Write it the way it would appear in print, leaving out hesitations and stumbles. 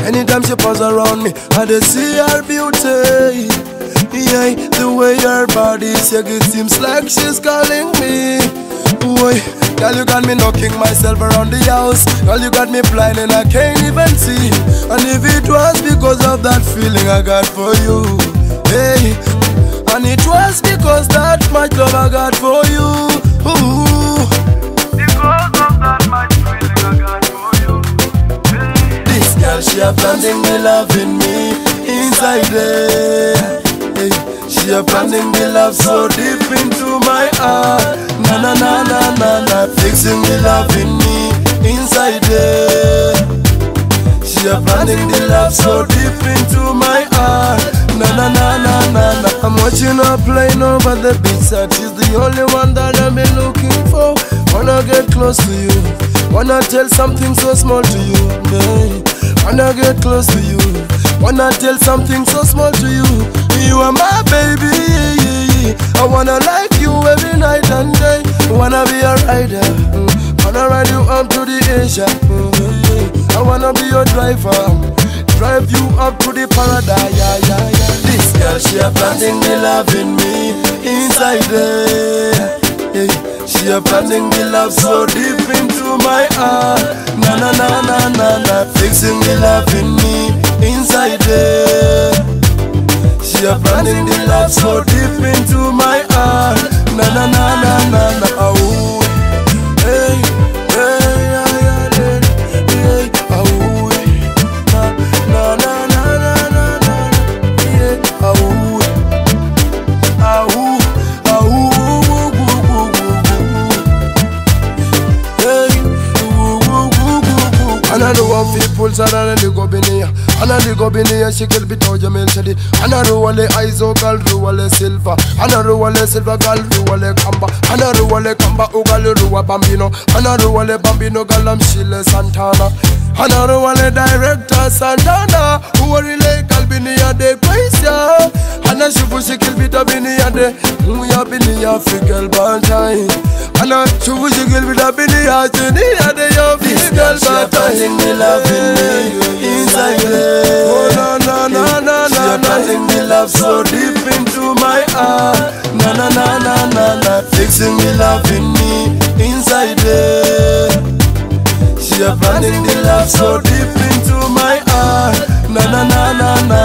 Anytime she pause around me, I just see her beauty. Yeah, the way her body shake, it seems like she's calling me. Boy, girl, you got me knocking myself around the house. Girl, you got me blind and I can't even see. And if it was because of that feeling I got for you, hey, and it was because that much love I got for you. Ooh. Because of that much feeling I got for you, hey. This girl, she a planting the love in me inside there. Hey, she a planting the love so deep into my heart. Na na na na na na, fixing the love in me inside there. She a planting the love so deep into my heart. Na na na na na na. I'm watching her playing over the beach, and she's the only one that I've been looking for. Wanna get close to you, wanna tell something so small to you, hey. Wanna get close to you, wanna tell something so small to you. You are my baby, I wanna like you every night and day. Wanna be a rider, wanna ride you up to the Asia. I wanna be your driver, drive you up to the paradise. Yeah, yeah, yeah. This girl, she a planting the love in me inside there. She a planting the love so deep into my heart. Na na na na na na, fixing the love in me inside there. She a planting the love so deep into my heart. Na na na na na na. Oh, hey, hey, yeah, yeah, hey, oh, na na na na na na, yeah, oh, oh, and I know one people say that they go biniya, and I go biniya she can be told you mentioned it. And I know all the eyes oh girl do all the silver, and I know all the silver girl do all the kamba, and I know all the kamba oh girl do a bambino, and I know all the bambino girl I'm Sheila Santana, and I know all the director Santana who are really girl biniya de Christian, and I should push she kill bit of biniya de, we are biniya fi girl bantine, and I should push she kill bit of biniya de your fi girl bantine. The love in me inside there. Oh na na na na na. She a planting the love so deep into my heart. Na na na na na na, fixing the love in me inside there. She a planting the love so deep into my heart. Na na na na na.